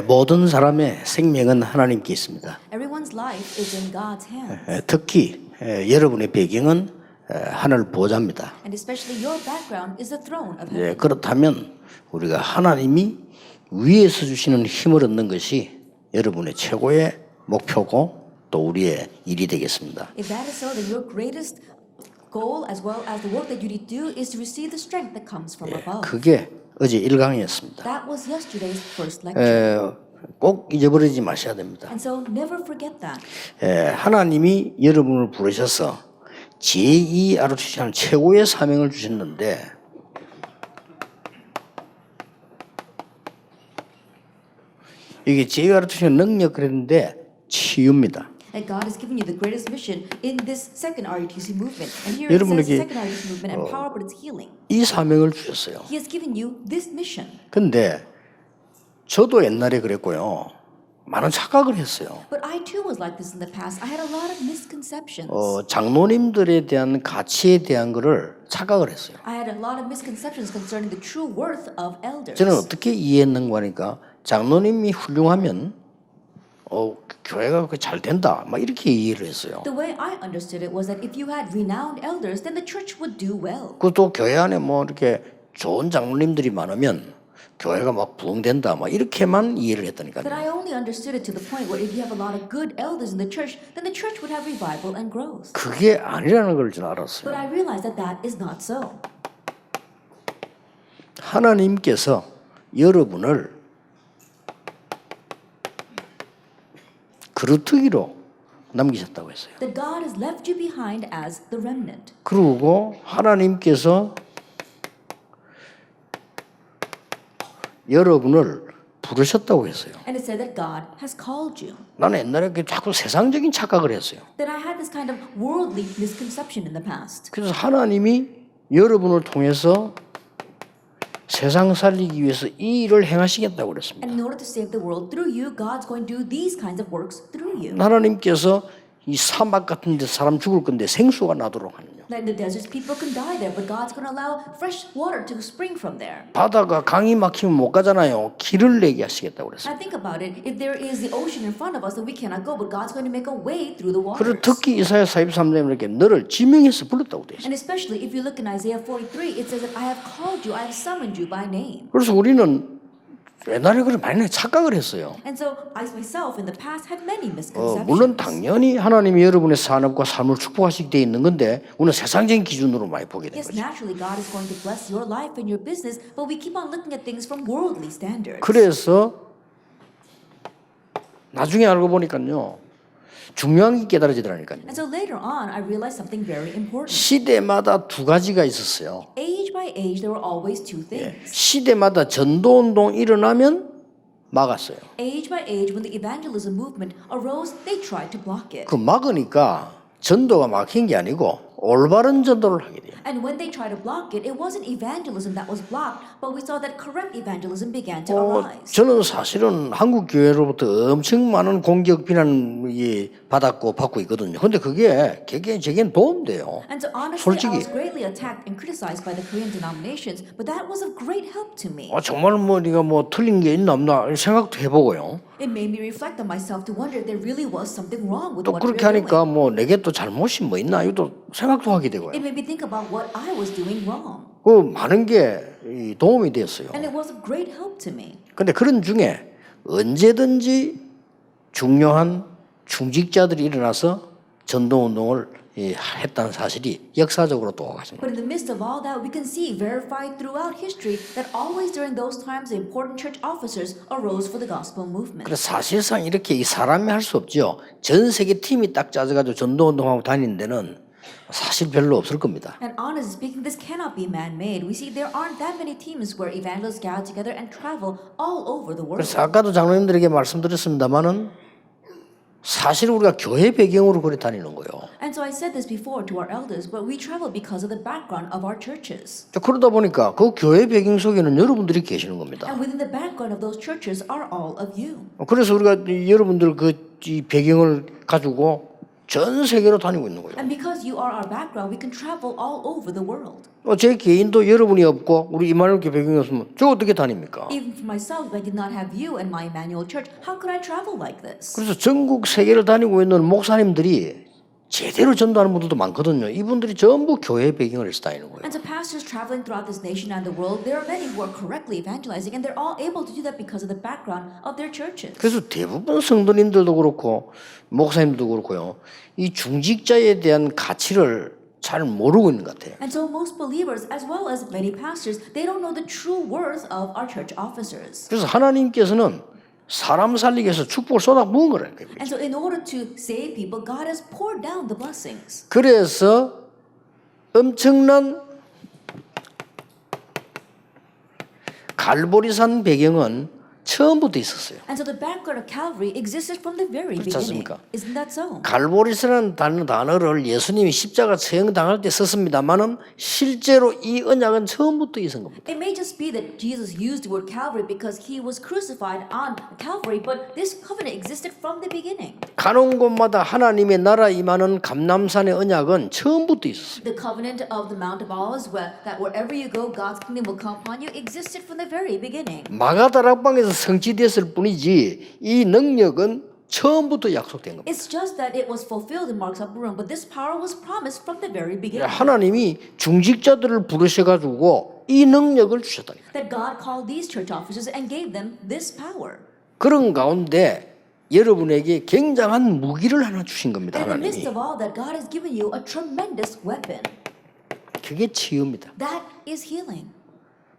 모든 사람의 생명은 하나님께 있습니다. Everyone's life is in God's hands. 특히 여러분의 배경은 하늘 보좌입니다. And especially your background is the throne of heaven. 그렇다면 우리가 하나님이 위에서 주시는 힘을 얻는 것이 여러분의 최고의 목표고 또 우리의 일이 되겠습니다. If that is so, then your greatest goal as well as the work that you need to do is to receive the strength that comes from above. 그게 어제 1강이었습니다. That was yesterday's first lecture. 꼭 잊어버리지 마셔야 됩니다. And so never forget that. 하나님이 여러분을 부르셔서 제2ROTC라는 최고의 사명을 주셨는데 이게 제2ROTC의 능력 그랬는데 치유입니다. And God has given you the greatest mission in this second RUTC movement. And here it says 여러분에게 second RUTC movement and power, but it's healing. 이 사명을 주셨어요. He has given you this mission. 근데 저도 옛날에 그랬고요. 많은 착각을 했어요. But I too was like this in the past. I had a lot of misconceptions. 장로님들에 대한 가치에 대한 거를 착각을 했어요. I had a lot of misconceptions concerning the true worth of elders. 저는 어떻게 이해했는가 하니까 장로님이 훌륭하면 교회가 잘 된다. 막 이렇게 이해를 했어요. The way I understood it was that if you had renowned elders, then the church would do well. 그또 교회 안에 뭐 이렇게 좋은 장로님들이 많으면 교회가 막 부흥된다. 막 이렇게만 이해를 But 했다니까요. I only understood it to the point where if you have a lot of good elders in the church, then the church would have revival and growth. 그게 아니라는 걸 줄 But 알았어요. I realized that that is not so. 하나님께서 여러분을 그루트기로 남기셨다고 했어요. That God has left you behind as the remnant. 그리고 하나님께서 여러분을 부르셨다고 했어요. And it said that God has called you. 나는 옛날에 자꾸 세상적인 착각을 했어요. That I had this kind of worldly misconception in the past. 그래서 하나님이 여러분을 통해서 세상 살리기 위해서 이 일을 행하시겠다고 그랬습니다. And in order to save the world through you, God's going to do these kinds of works through you. 하나님께서 이 사막 같은 데 사람 죽을 건데 생수가 나도록 하느냐. That in the deserts people can die there, but God's going to allow fresh water to spring from there. 바다가 강이 막히면 못 가잖아요. 길을 내게 하시겠다고 그랬어요. I think about it. If there is the ocean in front of us, then we cannot go, but God's going to make a way through the 그리고 waters. 특히 이사야 43장에 이렇게 너를 지명해서 불렀다고 돼 있어요. And especially if you look in Isaiah 43, it says that I have called you, I have summoned you by name. 그래서 우리는 옛날에 그래 많이 착각을 했어요. And so I myself in the past had many misconceptions. 물론 당연히 하나님이 여러분의 산업과 삶을 축복하시게 돼 있는 건데 우리는 세상적인 기준으로 많이 보게 된 Yes, 거죠. naturally God is going to bless your life and your business, but we keep on looking at things from worldly standards. 그래서 나중에 알고 보니까요. 중요한 게 깨달아지더라니까요. And so later on, I realized something very important. 시대마다 두 가지가 있었어요. Age by age, there were always two things. 시대마다 전도운동 일어나면 막았어요. Age by age, when the evangelism movement arose, they tried to block it. 그 막으니까 전도가 막힌 게 아니고 올바른 전도를 하게 돼요. And when they tried to block it, it wasn't evangelism that was blocked, but we saw that correct evangelism began to arise. 저는 사실은 한국 교회로부터 엄청 많은 공격 비난이 받고 있거든요. 근데 그게 제겐 도움돼요. And so honestly, 솔직히. I was greatly attacked and criticized by the Korean denominations, but that was of great help to me. 정말 네가 틀린 게 있나 없나 생각도 해보고요. It made me reflect on myself to wonder if there really was something wrong with 또 what we 그렇게 were 하니까 doing. 내게 또 잘못이 있나 이것도 생각도 하게 되고요. It made me think about what I was doing wrong. 그 많은 게 도움이 됐어요. And it was of great help to me. 근데 그런 중에 언제든지 중요한 중직자들이 일어나서 전도운동을 했다는 사실이 역사적으로 또 가십니다. But in the midst of all that, we can see verified throughout history that always during those times, the important church officers arose for the gospel movement. 그래서 사실상 이렇게 이 사람이 할 수 없죠. 전 세계 팀이 딱 짜져가지고 전도운동하고 다니는 데는 사실 별로 없을 겁니다. And honestly speaking, this cannot be man-made. We see there aren't that many teams where evangelists gather together and travel all over the world. 그래서 아까도 장로님들에게 말씀드렸습니다마는 사실 우리가 교회 배경으로 그래 다니는 거예요. And so I said this before to our elders, but we travel because of the background of our churches. 그러다 보니까 그 교회 배경 속에는 여러분들이 계시는 겁니다. And within the background of those churches are all of you. 그래서 우리가 여러분들 이 배경을 가지고 전 세계로 다니고 있는 거예요. And because you are our background, we can travel all over the world. 제 개인도 여러분이 없고 우리 이마누엘 교회 배경이 없으면 저 어떻게 다닙니까? Even for myself, if I did not have you and my Emmanuel Church, how could I travel like this? 그래서 전국 세계를 다니고 있는 목사님들이 제대로 전도하는 분들도 많거든요. 이분들이 전부 교회 배경을 해서 다니는 거예요. And so pastors traveling throughout this nation and the world, there are many who are correctly evangelizing, and they're all able to do that because of the background of their churches. 그래서 대부분 성도님들도 그렇고 목사님들도 그렇고요. 이 중직자에 대한 가치를 잘 모르고 있는 것 같아요. And so most believers, as well as many pastors, they don't know the true worth of our church officers. 그래서 하나님께서는 사람 살리기 위해서 축복을 쏟아부은 거라니까요. And so in order to save people, God has poured down the blessings. 그래서 엄청난 갈보리산 배경은 처음부터 있었어요. And so the background of Calvary existed from the very 그렇지 beginning. 않습니까? Isn't that so? 갈보리산이라는 단어를 예수님이 십자가 처형당할 때 썼습니다만은 실제로 이 언약은 처음부터 있은 겁니다. It may just be that Jesus used the word Calvary because he was crucified on Calvary, but this covenant existed from the beginning. 가는 곳마다 하나님의 나라 임하는 감람산의 언약은 처음부터 있었어요. The covenant of the Mount of Olives, that wherever you go, God's kingdom will come upon you, existed from the very beginning. 마가다락방에서 성취됐을 뿐이지 이 능력은 처음부터 약속된 겁니다. It's just that it was fulfilled in Mark's upper room, but this power was promised from the very beginning. 하나님이 중직자들을 부르셔가지고 이 능력을 주셨다니까. That God called these church officers and gave them this power. 그런 가운데 여러분에게 굉장한 무기를 하나 주신 겁니다. And in the midst 하나님이. of all that, God has given you a tremendous weapon. 그게 치유입니다. That is healing.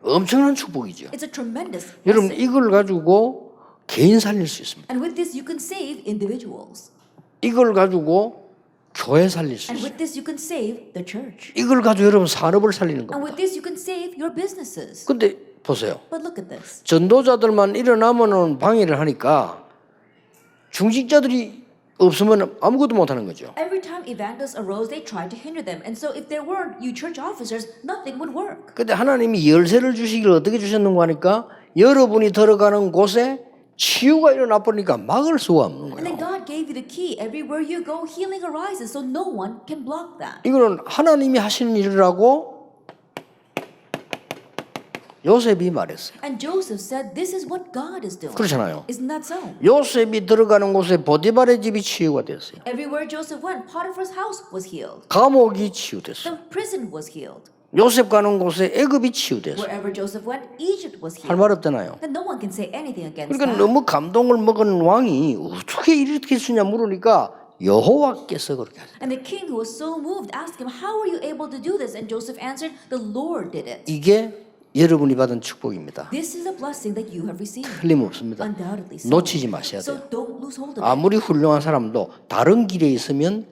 엄청난 축복이죠. It's a tremendous 여러분 blessing. 이걸 가지고 개인 살릴 수 있습니다. And with this, you can save individuals. 이걸 가지고 교회 살릴 수 And 있어요. with this, you can save the church. 이걸 가지고 여러분 산업을 살리는 And 겁니다. with this, you can save your businesses. 근데 보세요. But look at this. 전도자들만 일어나면은 방해를 하니까 중직자들이 없으면 아무것도 못하는 거죠. Every time evangelists arose, they tried to hinder them. And so if there weren't you church officers, nothing would work. 근데 하나님이 열쇠를 주시기를 어떻게 주셨는가 하니까 여러분이 들어가는 곳에 치유가 일어나 버리니까 막을 수가 없는 And then 거예요. God gave you the key. Everywhere you go, healing arises, so no one can block that. 이거는 하나님이 하시는 일이라고 요셉이 말했어요. And Joseph said, this is what God is doing. 그렇잖아요. Isn't that so? 요셉이 들어가는 곳에 보디발의 집이 치유가 됐어요. Everywhere Joseph went, Potiphar's house was healed. 감옥이 치유됐어요. The prison was healed. 요셉 가는 곳에 애굽이 치유됐어요. Wherever Joseph went, Egypt was 할 healed. 말 없잖아요. And no one can say anything against 그러니까 that. 너무 감동을 먹은 왕이 어떻게 이렇게 쓰냐 물으니까 여호와께서 그렇게 하셨어요. And the king who was so moved asked him, how were you able to do this? And Joseph answered, the Lord did it. 이게 여러분이 받은 축복입니다. This is a blessing that you have received. 틀림없습니다. Undoubtedly so. 놓치지 마셔야 돼요. So don't lose hold of it. 아무리 훌륭한 사람도 다른 길에 있으면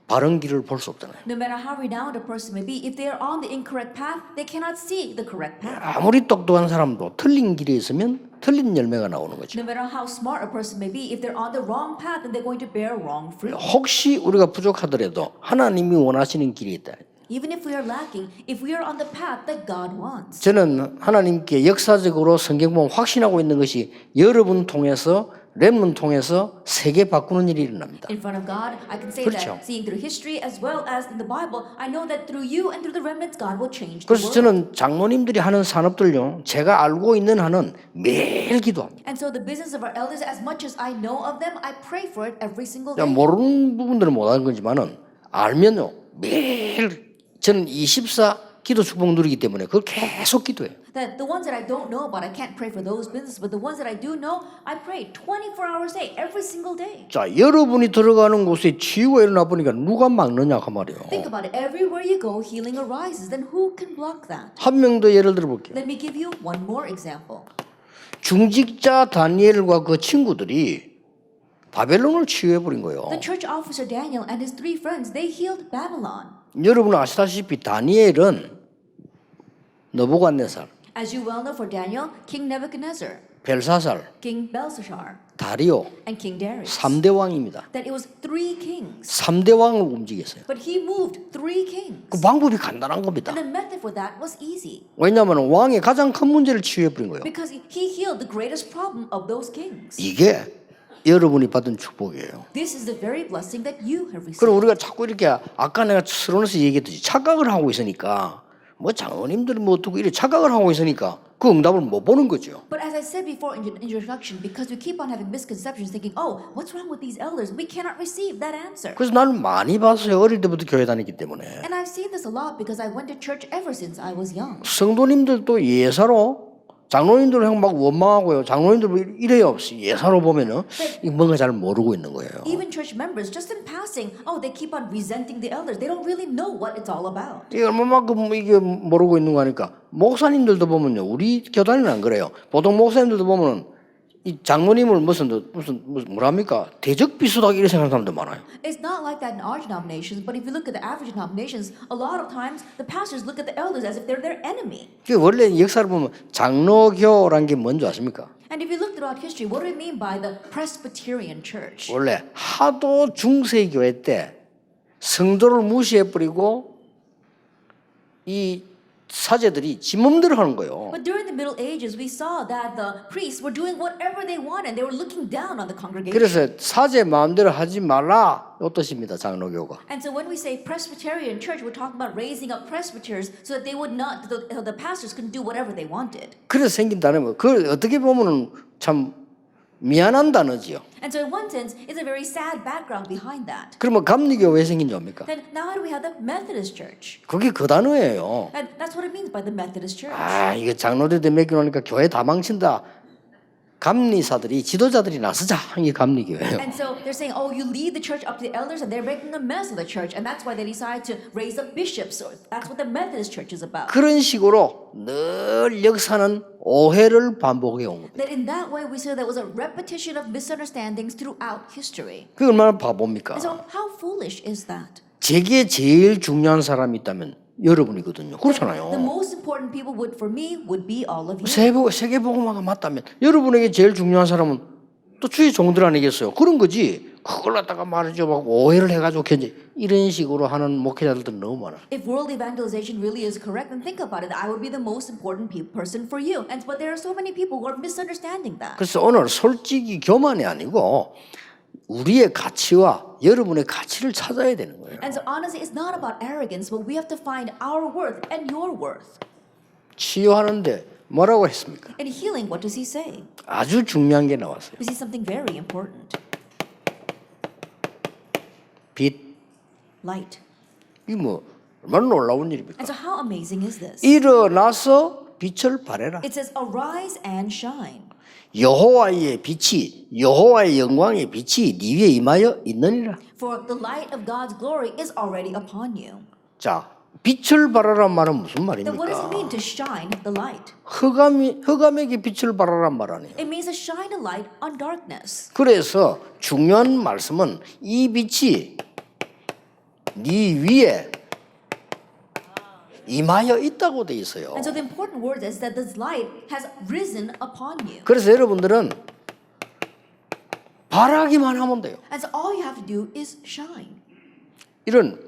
바른 길을 볼 수 없잖아요. No matter how renowned a person may be, if they are on the incorrect path, they cannot see the correct path. 아무리 똑똑한 사람도 틀린 길에 있으면 틀린 열매가 나오는 거죠. No matter how smart a person may be, if they're on the wrong path, then they're going to bear wrong fruit. 혹시 우리가 부족하더라도 하나님이 원하시는 길이 있다. Even if we are lacking, if we are on the path that God wants. 저는 하나님께 역사적으로 성경 보면 확신하고 있는 것이 여러분 통해서 렘넌 통해서 세계 바꾸는 일이 일어납니다. In front of God, I can say 그렇죠. that seeing through history as well as in the Bible, I know that through you and through the remnants, God will change the 그래서 world. 저는 장로님들이 하는 산업들요, 제가 알고 있는 한은 매일 기도합니다. And so the business of our elders, as much as I know of them, I pray for it every single day. 모르는 부분들은 못하는 거지만은 알면요 매일 저는 24 기도 축복 누리기 때문에 그걸 계속 기도해요. That the ones that I don't know about, I can't pray for those businesses, but the ones that I do know, I pray 24 hours a day, every single day. 자, 여러분이 들어가는 곳에 치유가 일어나 보니까 누가 막느냐 그 말이에요. Think about it. Everywhere you go, healing arises. Then who can block that? 한 명 더 예를 들어 볼게요. Let me give you one more example. 중직자 다니엘과 그 친구들이 바벨론을 치유해 버린 거예요. The church officer Daniel and his three friends, they healed Babylon. 여러분 아시다시피 다니엘은 느부갓네살, As you well know, for Daniel, King Nebuchadnezzar, 벨사살, King Belshazzar, 다리오 and King Darius. 3대 왕입니다. That it was three kings. 3대 왕을 움직였어요. But he moved three kings. 그 방법이 간단한 겁니다. And the method for that was easy. 왜냐하면 왕의 가장 큰 문제를 치유해 버린 거예요. Because he healed the greatest problem of those kings. 이게 여러분이 받은 축복이에요. This is the very blessing that you have received. 그리고 우리가 자꾸 이렇게 아까 내가 서론에서 얘기했듯이 착각을 하고 있으니까 뭐 장로님들이 뭐 어떻고 이렇게 착각을 하고 있으니까 그 응답을 못 보는 거죠. But as I said before in the introduction, because we keep on having misconceptions, thinking, oh, what's wrong with these elders? We cannot receive that answer. 그래서 나는 많이 봤어요. 어릴 때부터 교회 다녔기 때문에. And I've seen this a lot because I went to church ever since I was young. 성도님들도 예사로 장로님들은 막 원망하고요. 장로님들 이래요. 예사로 보면은 뭔가 잘 모르고 있는 거예요. Even church members, just in passing, oh, they keep on resenting the elders. They don't really know what it's all about. 이게 얼마만큼 이게 모르고 있는 거니까 목사님들도 보면요. 우리 교단은 안 그래요. 보통 목사님들도 보면은 이 장로님을 무슨 뭐랍니까? 대적 비슷하게 이렇게 생각하는 사람도 많아요. It's not like that in our denominations, but if you look at the average denominations, a lot of times the pastors look at the elders as if they're their enemy. 그 원래 역사를 보면 장로교란 게 뭔지 아십니까? And if you look throughout history, what do we mean by the Presbyterian Church? 원래 하도 중세교회 때 성도를 무시해버리고 이 사제들이 지 맘대로 하는 거예요. But during the Middle Ages, we saw that the priests were doing whatever they wanted. They were looking down on the congregation. 그래서 사제 마음대로 하지 말라 이 뜻입니다. 장로교가. And so when we say Presbyterian Church, we're talking about raising up presbyters so that they would not, the pastors couldn't do whatever they wanted. 그래서 생긴 단어는 그 어떻게 보면은 참 미안한 단어지요. And so in one sense, it's a very sad background behind that. 그러면 감리교 왜 생긴 줄 압니까? Then now how do we have the Methodist Church? 그게 그 단어예요. And that's what it means by the Methodist Church. 아 이거 장로들한테 맡겨놓으니까 교회 다 망친다. 감리사들이 지도자들이 나서자 이게 감리교예요. And so they're saying, oh, you lead the church up to the elders and they're making a mess of the church. And that's why they decide to raise up bishops. So that's what the Methodist Church is about. 그런 식으로 늘 역사는 오해를 반복해 온 겁니다. That in that way we see there was a repetition of misunderstandings throughout history. 그게 얼마나 바보입니까? And so how foolish is that? 제게 제일 중요한 사람이 있다면 여러분이거든요. The 그렇잖아요. most important people would for me would be all of you. 세계복음화가 맞다면 여러분에게 제일 중요한 사람은 또 주의 종들 아니겠어요? 그런 거지. 그걸 갖다가 말이죠. 막 오해를 해가지고 이런 식으로 하는 목회자들도 너무 많아. If world evangelization really is correct, then think about it. I would be the most important person for you. But there are so many people who are misunderstanding that. 그래서 오늘 솔직히 교만이 아니고 우리의 가치와 여러분의 가치를 찾아야 되는 거예요. And so honestly, it's not about arrogance, but we have to find our worth and your worth. 치유하는데 뭐라고 했습니까? In healing, what does he say? 아주 중요한 게 나왔어요. We see something very important. 빛. Light. 이게 뭐 얼마나 놀라운 일입니까? And so how amazing is this? 일어나서 빛을 발해라. It says, arise and shine. 여호와의 빛이 여호와의 영광의 빛이 네 위에 임하여 있느니라. For the light of God's glory is already upon you. 자, 빛을 발하란 말은 무슨 Then what does it 말입니까? mean to shine the light? 흑암에게 빛을 발하란 말 아니에요. It means to shine a light on darkness. 그래서 중요한 말씀은 이 빛이 네 위에 임하여 있다고 돼 있어요. And so the important word is that this light has risen upon you. 그래서 여러분들은 바라기만 하면 돼요. And so all you have to do is shine. 이런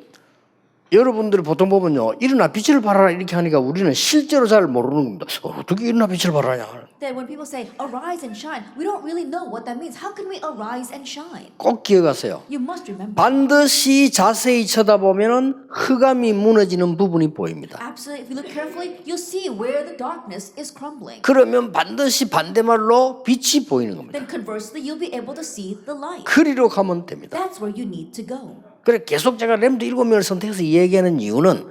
여러분들이 보통 보면요, 일어나 빛을 발하라 이렇게 하니까 우리는 실제로 잘 모르는 겁니다. 어떻게 일어나 빛을 발하냐? That when people say arise and shine, we don't really know what that means. How can we arise and shine? 꼭 기억하세요. You must remember. 반드시 자세히 쳐다보면은 흑암이 무너지는 부분이 보입니다. Absolutely. If you look carefully, you'll see where the darkness is crumbling. 그러면 반드시 반대말로 빛이 보이는 겁니다. Then conversely, you'll be able to see the light. 그리로 가면 됩니다. That's where you need to go. 그래 계속 제가 렘드 7명을 선택해서 얘기하는 이유는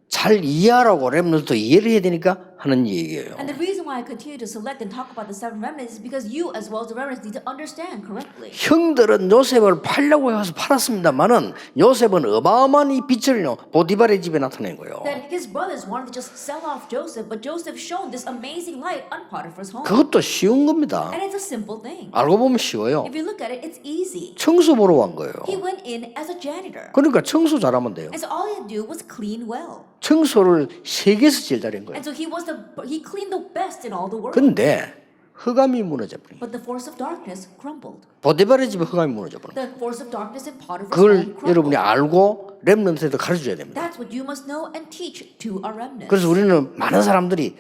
잘 이해하라고 렘드도 이해를 해야 되니까 하는 얘기예요. And the reason why I continue to select and talk about the seven remnants is because you, as well as the remnants, need to understand correctly. 형들은 요셉을 팔려고 해서 팔았습니다만은 요셉은 어마어마한 이 빛을 보디발의 집에 나타낸 거예요. That his brothers wanted to just sell off Joseph, but Joseph shone this amazing light on Potiphar's home. 그것도 쉬운 겁니다. And it's a simple thing. 알고 보면 쉬워요. If you look at it, it's easy. 청소 보러 간 거예요. He went in as a janitor. 그러니까 청소 잘하면 돼요. And so all he had to do was clean well. 청소를 세계에서 제일 잘한 거예요. And so he cleaned the best in all the world. 근데 흑암이 무너져 버린 거예요. But the force of darkness crumbled. 보디발의 집에 흑암이 무너져 버린 거예요. The force of darkness in Potiphar's 그걸 home crumbled. 여러분이 알고 렘넌트에도 가르쳐줘야 됩니다. That's what you must know and teach to our remnants. 그래서 우리는 많은 사람들이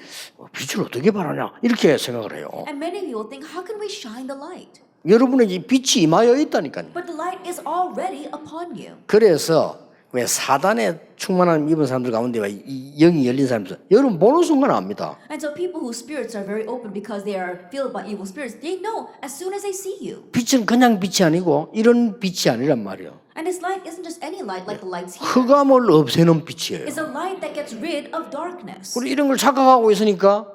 빛을 어떻게 발하냐 이렇게 생각을 해요. And many people think, how can we shine the light? 여러분에게 빛이 임하여 있다니까요. But the light is already upon you. 그래서 왜 사단의 충만함 입은 사람들 가운데 이 영이 열린 사람들 여러분 보는 순간 압니다. And so people whose spirits are very open because they are filled by evil spirits, they know as soon as they see you. 빛은 그냥 빛이 아니고 이런 빛이 아니란 말이에요. And this light isn't just any light like the lights here. 흑암을 없애는 빛이에요. It's a light that gets rid of darkness. 우리 이런 걸 착각하고 있으니까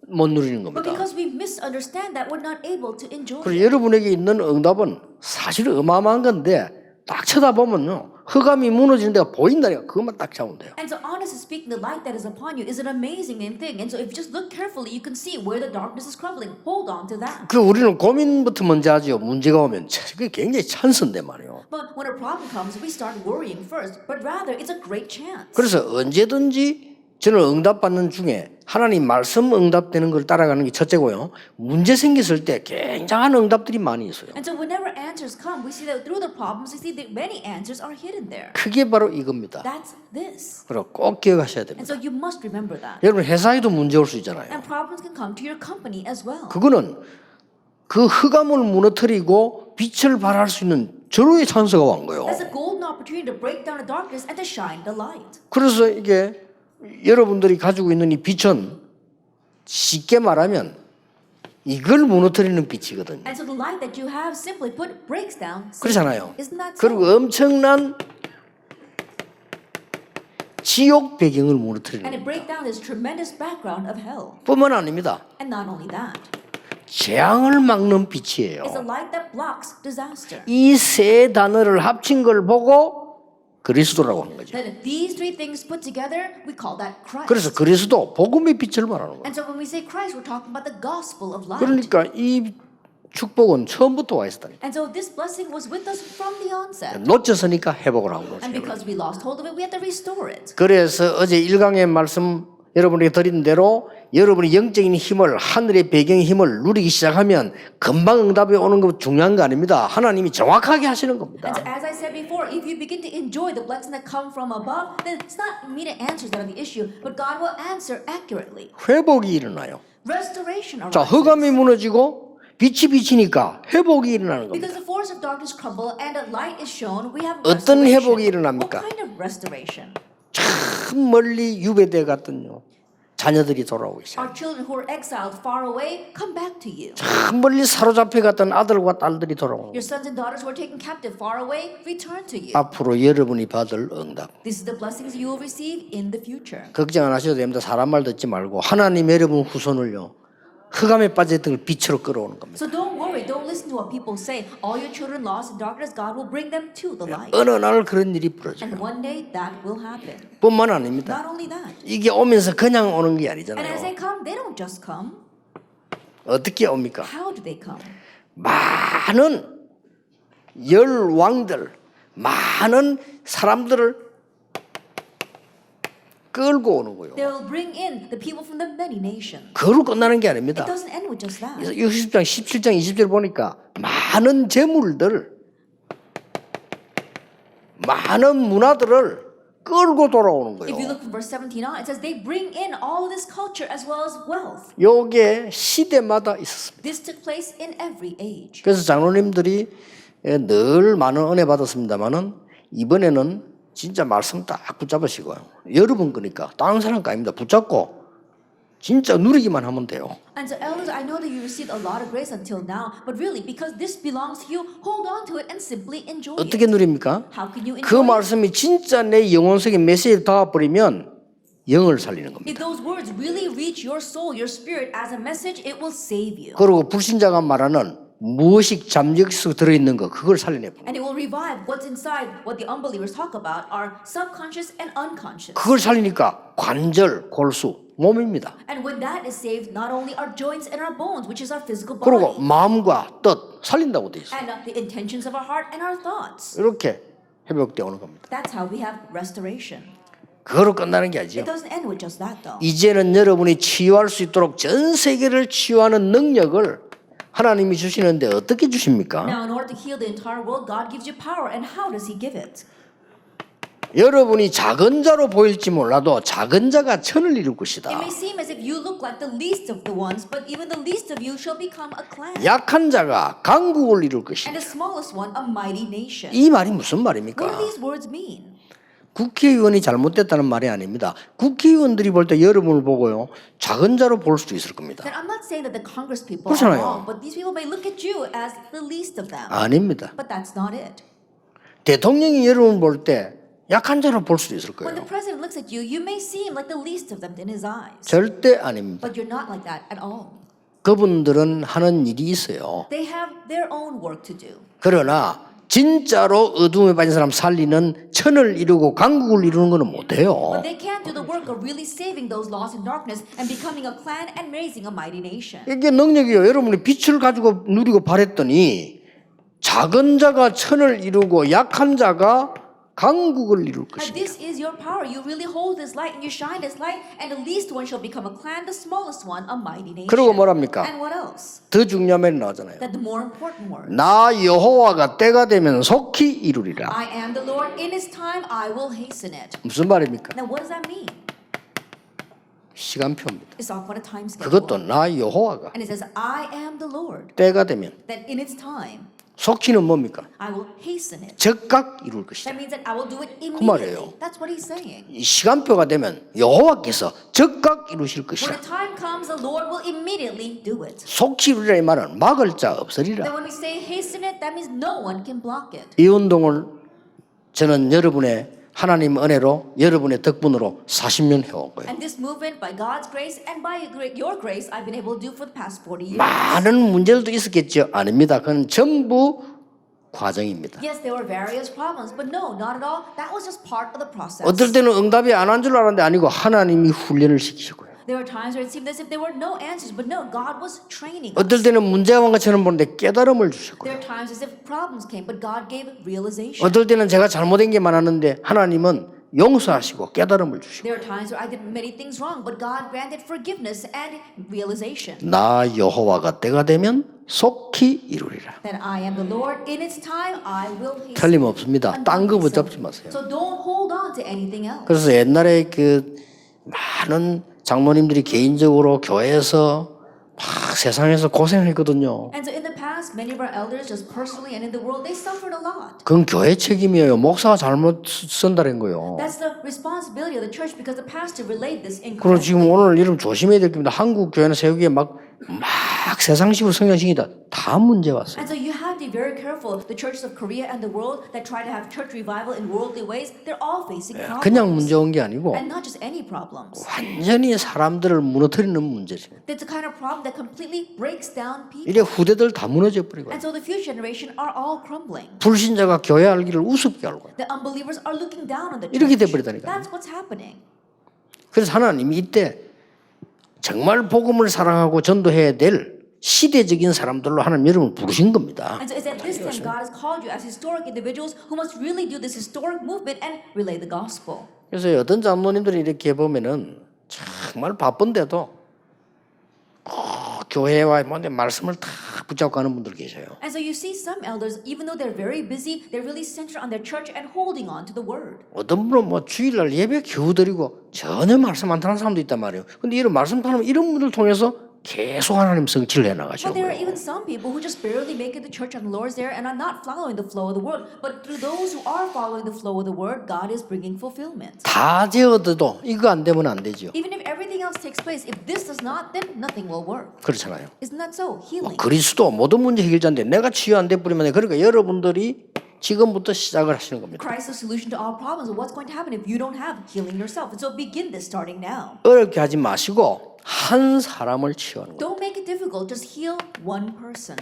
못 누리는 But 겁니다. because we misunderstand that, we're not able to enjoy 그래서 it. 여러분에게 있는 응답은 사실 어마어마한 건데 딱 쳐다보면요 흑암이 무너지는 데가 보인다니까 그것만 딱 잡으면 돼요. And so honestly speaking, the light that is upon you is an amazing thing. And so if you just look carefully, you can see where the darkness is crumbling. Hold on to that. 그 우리는 고민부터 먼저 하죠. 문제가 오면 그게 굉장히 찬스인데 말이에요. But when a problem comes, we start worrying first. But rather, it's a great chance. 그래서 언제든지 저는 응답받는 중에 하나님 말씀 응답되는 걸 따라가는 게 첫째고요. 문제 생겼을 때 굉장한 응답들이 많이 있어요. And so whenever answers come, we see that through the problems, we see that many answers are hidden there. 그게 바로 이겁니다. That's this. 그리고 꼭 기억하셔야 And 됩니다. so you must remember that. 여러분 회사에도 문제 올 수 있잖아요. And problems can come to your company as well. 그거는 그 흑암을 무너뜨리고 빛을 발할 수 있는 절호의 찬스가 온 거예요. That's a golden opportunity to break down the darkness and to shine the light. 그래서 이게 여러분들이 가지고 있는 이 빛은 쉽게 말하면 이걸 무너뜨리는 빛이거든요. And so the light that you have, simply put, breaks down Satan. 그렇잖아요. Isn't that so? 그리고 엄청난 지옥 배경을 무너뜨리는 And it 겁니다. breaks down this tremendous background of hell. 뿐만 아닙니다. And not only that, 재앙을 막는 빛이에요. it's a light that blocks disaster. 이 세 단어를 합친 걸 보고 그리스도라고 하는 거죠. Then these three things put together, we call that Christ. 그래서 그리스도 복음의 빛을 말하는 거예요. And so when we say Christ, we're talking about the gospel of light. 그러니까 이 축복은 처음부터 와 있었다니까. And so this blessing was with us from the onset. 놓쳤으니까 회복을 하고 And 그러죠. because we lost hold of it, we had to restore it. 그래서 어제 1강의 말씀 여러분에게 드린 대로 여러분이 영적인 힘을 하늘의 배경의 힘을 누리기 시작하면 금방 응답이 오는 거 중요한 거 아닙니다. 하나님이 정확하게 하시는 겁니다. And so as I said before, if you begin to enjoy the blessings that come from above, then it's not immediate answers that are the issue, but God will answer accurately. 회복이 일어나요. Restoration 자, arises. 흑암이 무너지고 빛이 비치니까 회복이 일어나는 겁니다. Because the force of darkness crumble and a light is shown, we have 어떤 restoration. 회복이 What 일어납니까? kind of restoration? 참 멀리 유배돼 갔던요. 자녀들이 돌아오고 있어요. Our children who are exiled far away come back to you. 참 멀리 사로잡혀 갔던 아들과 딸들이 돌아오고 Your sons and daughters who are taken captive far away return to you. 앞으로 여러분이 받을 응답. This is the blessings you will receive in the future. 걱정 안 하셔도 됩니다. 사람 말 듣지 말고 하나님 여러분 후손을요. 흑암에 빠졌던 걸 빛으로 끌어오는 겁니다. So don't worry, don't listen to what people say. All your children lost in darkness, God will bring them to the light. 어느 날 그런 일이 벌어져요. And one day that will happen. 뿐만 아닙니다. Not only that. 이게 오면서 그냥 오는 게 And as 아니잖아요. they come, they don't just come. 어떻게 옵니까? How do they come? 많은 열왕들, 많은 사람들을 끌고 오는 거예요. They'll bring in the people from the many nations. 그로 끝나는 게 아닙니다. It doesn't end with just that. 60장, 17장, 20절 보니까 많은 재물들, 많은 문화들을 끌고 돌아오는 If you 거예요. look from verse 17 on, it says they bring in all of this culture as well as wealth. 요게 시대마다 있었습니다. This took place in every age. 그래서 장로님들이 늘 많은 은혜 받았습니다만은 이번에는 진짜 말씀 딱 붙잡으시고요. 여러분 거니까 다른 사람 거 아닙니다. 붙잡고 진짜 누리기만 하면 돼요. And so elders, I know that you received a lot of grace until now, but really because this belongs to you, hold on to it and simply enjoy 어떻게 it. 누립니까? How can you 그 enjoy it? 말씀이 진짜 내 영혼속에 메시지를 닿아버리면 영을 살리는 겁니다. If those words really reach your soul, your spirit as a message, it will save you. 그리고 불신자가 말하는 무의식 잠적 속에 들어있는 거 그걸 살려내버려. And it will revive what's inside what the unbelievers talk about, our subconscious and unconscious. 그걸 살리니까 관절, 골수, 몸입니다. And when that is saved, not only our joints and our bones, which is our physical 그리고 body, 마음과 뜻 살린다고 돼 있어요. and the intentions of our heart and our thoughts. 이렇게 회복되어 오는 겁니다. That's how we have restoration. 그거로 끝나는 게 아니죠. It doesn't end with just that though. 이제는 여러분이 치유할 수 있도록 전 세계를 치유하는 능력을 하나님이 주시는데 어떻게 주십니까? Now, in order to heal the entire world, God gives you power. And how does He give it? 여러분이 작은 자로 보일지 몰라도 작은 자가 천을 이룰 것이다. It may seem as if you look like the least of the ones, but even the least of you shall become a clan. 약한 자가 강국을 이룰 것이다. And the smallest one, a mighty nation. 이 말이 무슨 What do 말입니까? these words mean? 국회의원이 잘못됐다는 말이 아닙니다. 국회의원들이 볼 때 여러분을 보고요, 작은 자로 볼 수도 있을 겁니다. Then I'm not saying that the Congress people 그렇잖아요. are wrong, but these people may look at you as the least of them. 아닙니다. But that's not it. 대통령이 여러분을 볼 때 약한 자로 볼 수도 있을 When the 거예요. president looks at you, you may seem like the least of them in his eyes. 절대 아닙니다. But you're not like that at all. 그분들은 하는 일이 있어요. They have their own work to do. 그러나 진짜로 어둠에 빠진 사람 살리는 천을 이루고 강국을 이루는 것은 못해요. But they can't do the work of really saving those lost in darkness and becoming a clan and raising a mighty nation. 이게 능력이에요. 여러분이 빛을 가지고 누리고 바랬더니 작은 자가 천을 이루고 약한 자가 강국을 이룰 And 것이다. this is your power. You really hold this light and you shine this light, and the least one shall become a clan, the smallest one a mighty nation. 그리고 뭐랍니까? And what else? 더 중요한 말이 나오잖아요. That the more important word. 나 여호와가 때가 되면 속히 이루리라. I am the Lord. In His time, I will hasten it. 무슨 말입니까? Now, what does that mean? 시간표입니다. It's talking about a time schedule. 그것도 나 여호와가 And it says, I am the Lord. 때가 되면 That in its time, 속히는 뭡니까? I will hasten it. 즉각 이룰 것이다. That means that I will do it 말이에요. immediately. That's what He's saying. 이 시간표가 되면 여호와께서 즉각 이루실 When 것이다. the time comes, the Lord will immediately do it. 속히 이루리라 이 말은 막을 자 없으리라. Then when we say hasten it, that means no one can block it. 이 운동을 저는 여러분의 하나님 은혜로 여러분의 덕분으로 40년 해온 거예요. And this movement, by God's grace and by your grace, I've been able to do for the past 40 years. 많은 문제들도 있었겠죠. 아닙니다. 그건 전부 과정입니다. Yes, there were various problems, but no, not at all. That was just part of the process. 어떨 때는 응답이 안 한 줄 알았는데 아니고 하나님이 훈련을 시키시고요. There were times where it seemed as if there were no answers, but no, God was training us. 어떨 때는 문제가 온 것처럼 보는데 깨달음을 주셨고요. There are times as if problems came, but God gave realization. 어떨 때는 제가 잘못된 게 많았는데 하나님은 용서하시고 깨달음을 주시고 There are times where I did many things wrong, but God granted forgiveness and realization. 나 여호와가 때가 되면 속히 이루리라. That I am the Lord. In its time, I will hasten. 틀림없습니다. 딴 거 붙잡지 마세요. So don't hold on to anything else. 그래서 옛날에 그 많은 장로님들이 개인적으로 교회에서 막 세상에서 고생했거든요. And so in the past, many of our elders, just personally and in the world, they suffered a lot. 그건 교회 책임이에요. 목사가 잘못 쓴다는 거예요. That's the responsibility of the church because the pastor relayed this 그리고 incorrectly. 지금 오늘 이름 조심해야 될 겁니다. 한국 교회는 세우기에 막 세상식으로 성장식이다. 다 문제 왔어요. And so you have to be very careful. The churches of Korea and the world that try to have church revival in worldly ways, they're all facing problems. 그냥 문제 온 게 아니고 And not just any problems. 완전히 사람들을 무너뜨리는 문제죠. It's a kind of problem that completely breaks down people. 이래 후대들 다 무너져 버리고 And so the future generation are all crumbling. 불신자가 교회 알기를 우습게 알고 The unbelievers are looking down on the 이렇게 church. 돼버리다니까요. That's what's happening. 그래서 하나님이 이때 정말 복음을 사랑하고 전도해야 될 시대적인 사람들로 하나님 여러분을 부르신 겁니다. And so it's at this time God has called you as historic individuals who must really do this historic movement and relay the gospel. 그래서 어떤 장로님들이 이렇게 보면은 정말 바쁜데도 교회와 뭔데 말씀을 다 붙잡고 가는 분들 계셔요. And so you see some elders, even though they're very busy, they're really centered on their church and holding on to the word. 어떤 분은 뭐 주일날 예배 겨우 드리고 전혀 말씀 안 타는 사람도 있단 말이에요. 근데 이런 말씀 타는 이런 분들 통해서 계속 하나님 성취를 해 나가시는 But there are 거예요. even some people who just barely make it to church on the Lord's there and are not following the flow of the word. But through those who are following the flow of the word, God is bringing fulfillment. 다 되어도 이거 안 되면 안 되죠. Even if everything else takes place, if this does not, then nothing will work. 그렇잖아요. Isn't that so? Healing. 그리스도 모든 문제 해결자인데 내가 치유 안 돼 버리면 그러니까 여러분들이 지금부터 시작을 하시는 겁니다. Christ is the solution to all problems. And what's going to happen if you don't have healing yourself? And so begin this starting now. 어렵게 하지 마시고 한 사람을 치유하는 거예요. Don't make it difficult. Just heal one person.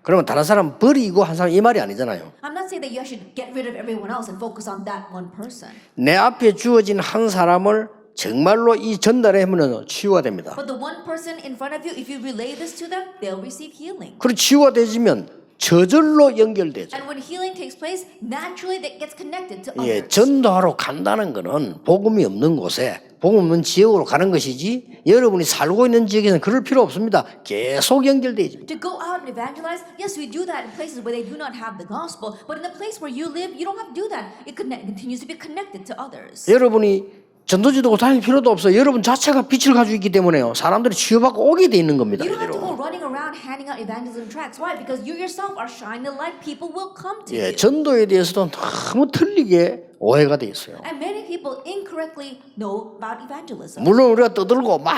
그러면 다른 사람 버리고 한 사람 이 말이 아니잖아요. I'm not saying that you should get rid of everyone else and focus on that one person. 내 앞에 주어진 한 사람을 정말로 이 전달하면 치유가 됩니다. But the one person in front of you, if you relay this to them, they'll receive healing. 그리고 치유가 되지면 저절로 연결되죠. And when healing takes place, naturally that gets connected to 예, others. 전도하러 간다는 거는 복음이 없는 곳에 복음 없는 지역으로 가는 것이지 여러분이 살고 있는 지역에서는 그럴 필요 없습니다. 계속 연결되죠. To go out and evangelize, yes, we do that in places where they do not have the gospel, but in the place where you live, you don't have to do that. It continues to be connected to others. 여러분이 전도지도고 다닐 필요도 없어요. 여러분 자체가 빛을 가지고 있기 때문에요. 사람들이 치유받고 오게 돼 있는 겁니다. You don't have to 이대로. go running around handing out evangelism tracts. Why? Because you yourself are shining the light. People will come to 예, you. 전도에 대해서도 너무 틀리게 오해가 돼 있어요. And many people incorrectly know about evangelism. 물론 우리가 떠들고 막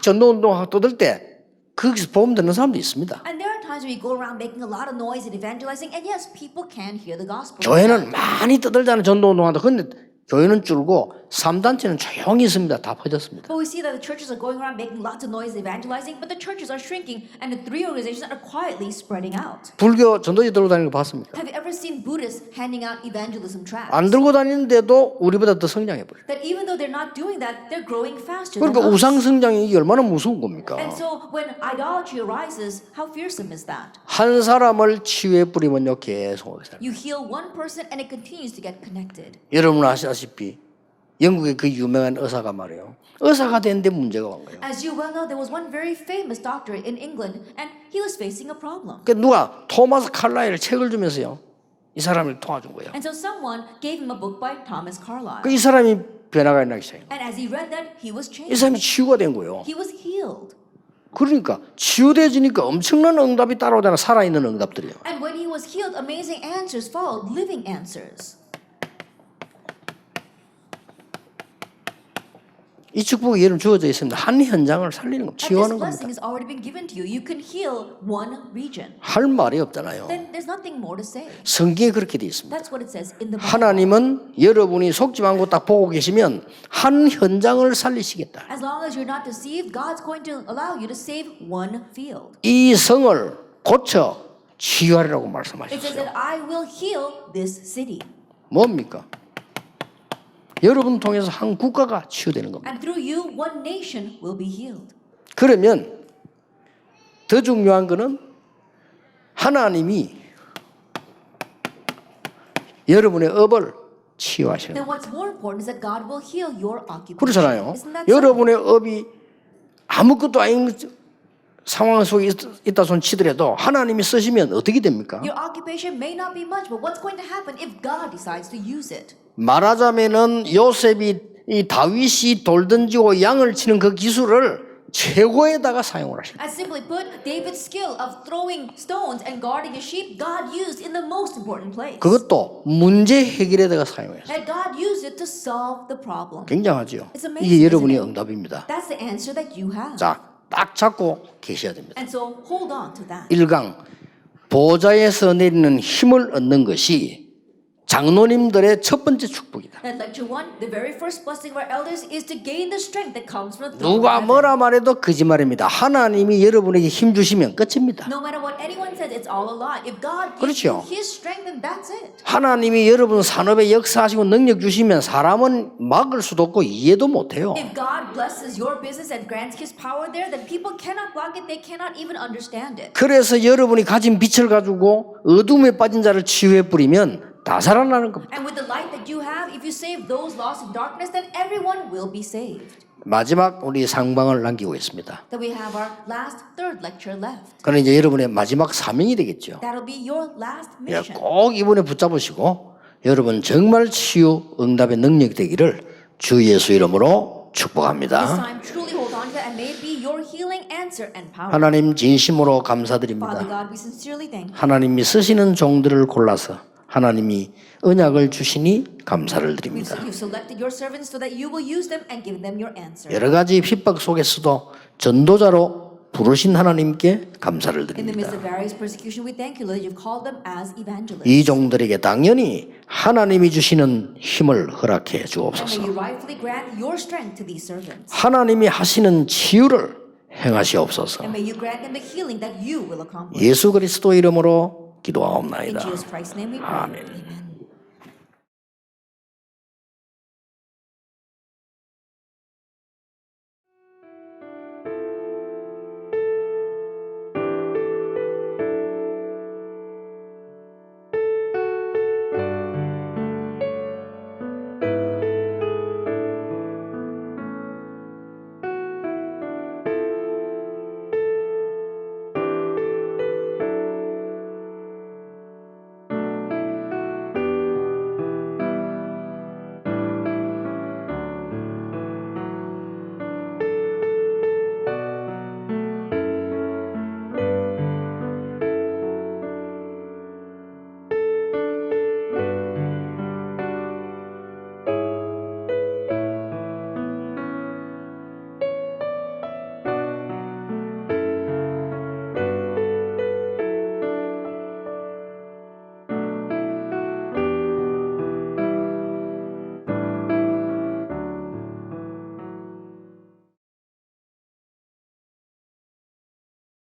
전도운동하고 떠들 때 거기서 보험 듣는 사람도 있습니다. And there are times when you go around making a lot of noise and evangelizing, and yes, people can hear the gospel. 교회는 많이 떠들잖아요. 전도운동한다. 근데 교회는 줄고 3단체는 조용히 있습니다. 다 퍼졌습니다. But we see that the churches are going around making lots of noise evangelizing, but the churches are shrinking, and the three organizations are quietly spreading out. 불교 전도지 들고 다니는 거 봤습니까? Have you ever seen Buddhists handing out evangelism tracts? 안 들고 다니는데도 우리보다 더 성장해버려요. That even though they're not doing that, they're growing faster 그러니까 than us. 우상 성장이 이게 얼마나 무서운 겁니까? And so when idolatry arises, how fearsome is that? 한 사람을 치유해 뿌리면요 계속 You heal one person and it continues to get connected. 여러분 아시다시피 영국의 그 유명한 의사가 말이에요. 의사가 되는데 문제가 온 거예요. As you well know, there was one very famous doctor in England, and he was facing a problem. 그 누가 토마스 칼라일 책을 주면서요 이 사람을 도와준 거예요. And so someone gave him a book by Thomas Carlyle. 그 이 사람이 변화가 일어나기 시작해요. And as he read that, he was 이 changed. 사람이 치유가 된 거예요. He was healed. 그러니까 치유되지니까 엄청난 응답이 따라오잖아. 살아있는 응답들이요. And when he was healed, amazing answers followed, living answers. 이 축복이 여러분 주어져 있습니다. 한 현장을 살리는 거, And this 치유하는 blessing 겁니다. has already been given to you. You can heal one region. 할 말이 없잖아요. Then there's nothing more to say. 성경에 그렇게 돼 있습니다. That's what it says in the Bible. 하나님은 여러분이 속지 말고 딱 보고 계시면 한 현장을 살리시겠다. As long as you're not deceived, God's going to allow you to save one field. 이 성을 고쳐 치유하리라고 It says 말씀하셨어요. that I will heal this city. 뭡니까? 여러분 통해서 한 국가가 치유되는 겁니다. And through you, one nation will be healed. 그러면 더 중요한 거는 하나님이 여러분의 업을 치유하시는 Then 거예요. what's more important is that God will heal your occupation. 그렇잖아요. Isn't that so? 여러분의 업이 아무것도 아닌 상황 속에 있다 손 치더라도 하나님이 쓰시면 어떻게 됩니까? Your occupation may not be much, but what's going to happen if God decides to use it? 말하자면은 요셉이 이 다윗이 돌 던지고 양을 치는 그 기술을 최고에다가 사용을 하십니다. As simply put, David's skill of throwing stones and guarding his sheep, God used in the most important place. 그것도 문제 해결에다가 사용했어요. And God used it to solve the problem. 굉장하죠. It's amazing, 이게 여러분의 isn't it? 응답입니다. That's the answer that you have. 자, 딱 잡고 계셔야 됩니다. And so hold on to that. 1강 보좌에서 내리는 힘을 얻는 것이 장로님들의 첫 번째 축복이다. And lecture 1, the very first blessing of our elders is to gain the strength that comes from the throne of 누가 heaven. 뭐라 말해도 거짓말입니다. 하나님이 여러분에게 힘 주시면 끝입니다. No matter what anyone says, it's all a lie. If God gives 그렇죠. you His strength, then that's it. 하나님이 여러분 산업에 역사하시고 능력 주시면 사람은 막을 수도 없고 이해도 못해요. If God blesses your business and grants His power there, then people cannot block it. They cannot even understand it. 그래서 여러분이 가진 빛을 가지고 어둠에 빠진 자를 치유해 뿌리면 다 살아나는 겁니다. And with the light that you have, if you save those lost in darkness, then everyone will be saved. 마지막 우리 상방을 남기고 있습니다. Then we have our last third lecture left. 그는 이제 여러분의 마지막 사명이 되겠죠. That'll be your last 예, mission. 꼭 이번에 붙잡으시고 여러분 정말 치유 응답의 능력이 되기를 주 예수 이름으로 This 축복합니다. time, truly hold on to it and may it be your healing answer and power. 하나님 진심으로 Father 감사드립니다. God, we sincerely thank you. 하나님이 쓰시는 종들을 골라서 하나님이 언약을 주시니 감사를 드립니다. You've selected your servants so that you will use them and give them your answer. 여러 가지 핍박 속에서도 전도자로 부르신 하나님께 감사를 In the 드립니다. midst of various persecution, we thank you, Lord, you've called them as evangelists. 이 종들에게 당연히 하나님이 주시는 힘을 허락해 And may 주옵소서. you rightfully grant your strength to these servants. 하나님이 하시는 치유를 행하시옵소서. And may you grant them the healing that you will accomplish. 예수 그리스도 이름으로 In 기도하옵나이다. Jesus Christ's name we pray. 아멘. Amen.